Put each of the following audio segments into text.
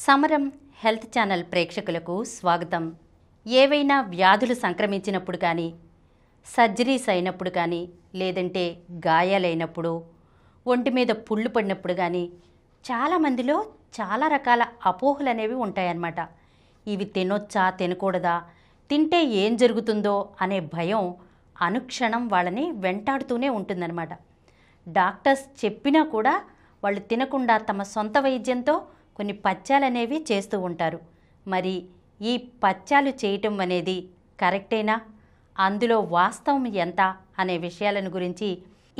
సమరం health channel ప్రేక్షకులకు స్వాగతం. ఏవైనా వ్యాధులు సంక్రమించినప్పుడు కానీ, సర్జరీస్ అయినప్పుడు కానీ, లేదంటే గాయాలైనప్పుడు, ఒంటి మీద పుళ్ళు పడినప్పుడు కానీ చాలామందిలో చాలా రకాల అపోహలు అనేవి ఉంటాయన్నమాట. ఇవి తినొచ్చా, తినకూడదా, తింటే ఏం జరుగుతుందో అనే భయం అనుక్షణం వాళ్ళని వెంటాడుతూనే ఉంటుందన్నమాట. డాక్టర్స్ చెప్పినా కూడా వాళ్ళు తినకుండా తమ సొంత వైద్యంతో కొన్ని పథ్యాలనేవి చేస్తూ ఉంటారు. మరి ఈ పథ్యాలు చేయటం అనేది కరెక్టేనా, అందులో వాస్తవం ఎంత అనే విషయాలను గురించి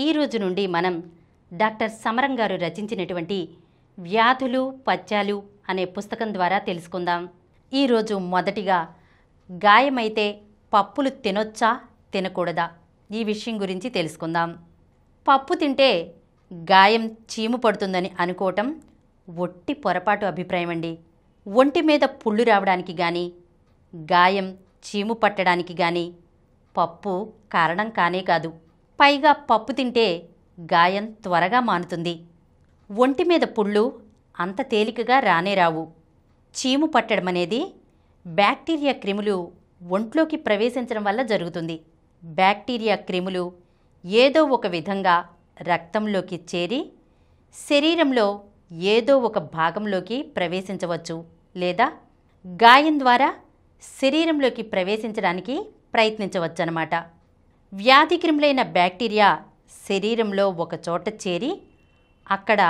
ఈ రోజు నుండి మనం డాక్టర్ సమరం గారు రచించినటువంటి వ్యాధులు పథ్యాలు అనే పుస్తకం ద్వారా తెలుసుకుందాం. ఈరోజు మొదటిగా గాయమైతే పప్పులు తినొచ్చా, తినకూడదా ఈ విషయం గురించి తెలుసుకుందాం. పప్పు తింటే గాయం చీము పడుతుందని అనుకోవటం ఒట్టి పొరపాటు అభిప్రాయం అండి. ఒంటి మీద పుళ్ళు రావడానికి కానీ, గాయం చీము పట్టడానికి కానీ పప్పు కారణం కానే కాదు. పైగా పప్పు తింటే గాయం త్వరగా మానుతుంది. ఒంటి మీద పుళ్ళు అంత తేలికగా రానే రావు. చీము పట్టడం అనేది బ్యాక్టీరియా క్రిములు ఒంట్లోకి ప్రవేశించడం వల్ల జరుగుతుంది. బ్యాక్టీరియా క్రిములు ఏదో ఒక విధంగా రక్తంలోకి చేరి శరీరంలో ఏదో ఒక భాగంలోకి ప్రవేశించవచ్చు, లేదా గాయం ద్వారా శరీరంలోకి ప్రవేశించడానికి ప్రయత్నించవచ్చన్నమాట. వ్యాధి క్రిములైన బ్యాక్టీరియా శరీరంలో ఒక చోట చేరి అక్కడ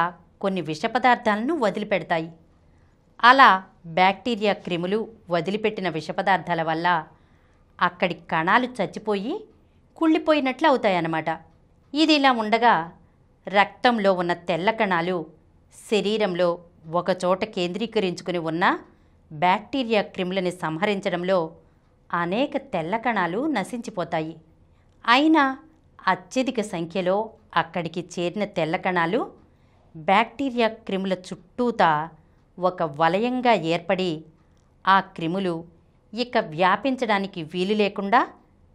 కొన్ని విష పదార్థాలను వదిలిపెడతాయి. అలా బ్యాక్టీరియా క్రిములు వదిలిపెట్టిన విష పదార్థాల వల్ల అక్కడి కణాలు చచ్చిపోయి కుళ్ళిపోయినట్లు అవుతాయన్నమాట. ఇది ఇలా ఉండగా రక్తంలో ఉన్న తెల్ల కణాలు శరీరంలో ఒకచోట కేంద్రీకరించుకుని ఉన్న బ్యాక్టీరియా క్రిములని సంహరించడంలో అనేక తెల్ల కణాలు నశించిపోతాయి. అయినా అత్యధిక సంఖ్యలో అక్కడికి చేరిన తెల్ల కణాలు బ్యాక్టీరియా క్రిముల చుట్టూతా ఒక వలయంగా ఏర్పడి ఆ క్రిములు ఇక వ్యాపించడానికి వీలు లేకుండా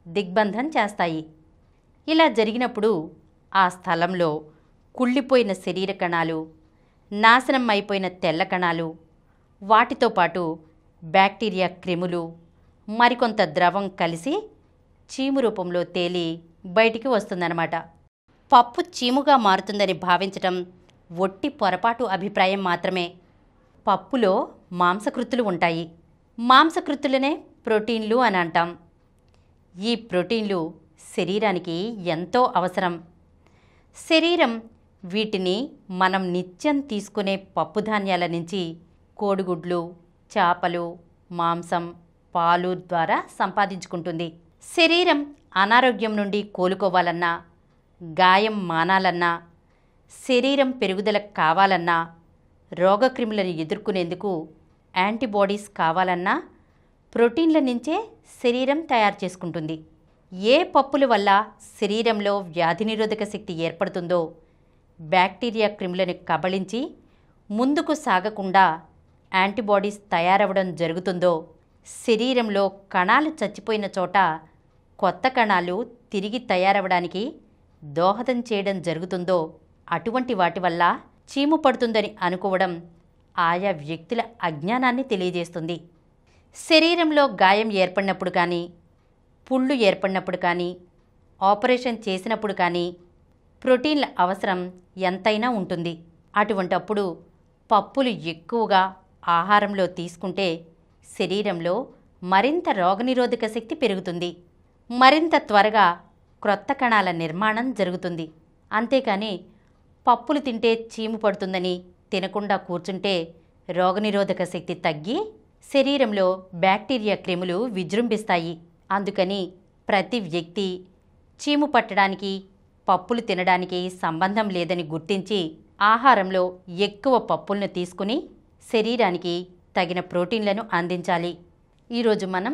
దిగ్బంధం చేస్తాయి. ఇలా జరిగినప్పుడు ఆ స్థలంలో కుళ్ళిపోయిన శరీర కణాలు, నాశనం అయిపోయిన తెల్ల కణాలు, వాటితో పాటు బ్యాక్టీరియా క్రిములు, మరికొంత ద్రవం కలిసి చీము రూపంలో తేలి బయటికి వస్తుందన్నమాట. పప్పు చీముగా మారుతుందని భావించటం ఒట్టి పొరపాటు అభిప్రాయం మాత్రమే. పప్పులో మాంసకృత్తులు ఉంటాయి. మాంసకృత్తులనే ప్రోటీన్లు అని అంటాం. ఈ ప్రోటీన్లు శరీరానికి ఎంతో అవసరం. శరీరం వీటిని మనం నిత్యం తీసుకునే పప్పుధాన్యాల నుంచి కోడిగుడ్లు, చేపలు, మాంసం, పాలు ద్వారా సంపాదించుకుంటుంది. శరీరం అనారోగ్యం నుండి కోలుకోవాలన్నా, గాయం మానాలన్నా, శరీరం పెరుగుదల కావాలన్నా, రోగక్రిములను ఎదుర్కొనేందుకు యాంటీబాడీస్ కావాలన్నా ప్రోటీన్ల నుంచే శరీరం తయారు చేసుకుంటుంది. ఏ పప్పుల వల్ల శరీరంలో వ్యాధి నిరోధక శక్తి ఏర్పడుతుందో, బ్యాక్టీరియా క్రిములను కబళించి ముందుకు సాగకుండా యాంటీబాడీస్ తయారవడం జరుగుతుందో, శరీరంలో కణాలు చచ్చిపోయిన చోట కొత్త కణాలు తిరిగి తయారవడానికి దోహదం చేయడం జరుగుతుందో, అటువంటి వాటి వల్ల చీము పడుతుందని అనుకోవడం ఆయా వ్యక్తుల అజ్ఞానాన్ని తెలియజేస్తుంది. శరీరంలో గాయం ఏర్పడినప్పుడు కానీ, పుళ్ళు ఏర్పడినప్పుడు కానీ, ఆపరేషన్ చేసినప్పుడు కానీ ప్రోటీన్ల అవసరం ఎంతైనా ఉంటుంది. అటువంటప్పుడు పప్పులు ఎక్కువగా ఆహారంలో తీసుకుంటే శరీరంలో మరింత రోగనిరోధక శక్తి పెరుగుతుంది. మరింత త్వరగా క్రొత్త కణాల నిర్మాణం జరుగుతుంది. అంతేకాని పప్పులు తింటే చీము పడుతుందని తినకుండా కూర్చుంటే రోగనిరోధక శక్తి తగ్గి శరీరంలో బ్యాక్టీరియా క్రిములు విజృంభిస్తాయి. అందుకని ప్రతి వ్యక్తి చీము పట్టడానికి, పప్పులు తినడానికి సంబంధం లేదని గుర్తించి ఆహారంలో ఎక్కువ పప్పులను తీసుకుని శరీరానికి తగిన ప్రోటీన్లను అందించాలి. ఈరోజు మనం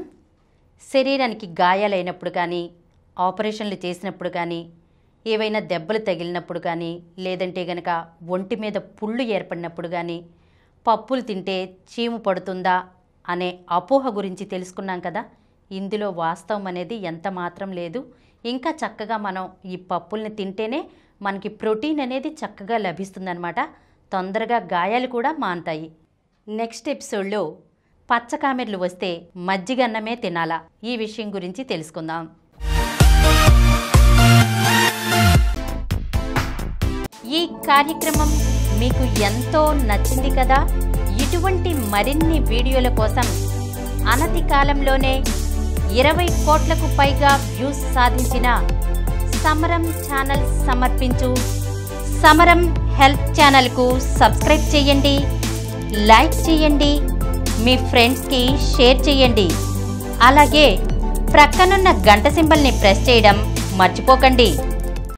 శరీరానికి గాయాలైనప్పుడు కానీ, ఆపరేషన్లు చేసినప్పుడు కానీ, ఏవైనా దెబ్బలు తగిలినప్పుడు కానీ, లేదంటే గనక ఒంటి మీద పుళ్ళు ఏర్పడినప్పుడు కానీ పప్పులు తింటే చీము పడుతుందా అనే అపోహ గురించి తెలుసుకున్నాం కదా. ఇందులో వాస్తవం అనేది ఎంత మాత్రం లేదు. ఇంకా చక్కగా మనం ఈ పప్పుల్ని తింటేనే మనకి ప్రోటీన్ అనేది చక్కగా లభిస్తుందన్నమాట. తొందరగా గాయాలు కూడా మానుతాయి. నెక్స్ట్ ఎపిసోడ్లో పచ్చకామెర్లు వస్తే మజ్జిగన్నమే తినాలా, ఈ విషయం గురించి తెలుసుకుందాం. ఈ కార్యక్రమం మీకు ఎంతో నచ్చింది కదా. ఇటువంటి మరిన్ని వీడియోల కోసం అనతి కాలంలోనే 20 కోట్లకు పైగా వ్యూస్ సాధించిన సమరం ఛానల్ సమర్పించు సమరం హెల్త్ ఛానల్కు సబ్స్క్రైబ్ చేయండి, లైక్ చేయండి, మీ ఫ్రెండ్స్కి షేర్ చేయండి. అలాగే ప్రక్కనున్న గంట సింబల్ని ప్రెస్ చేయడం మర్చిపోకండి.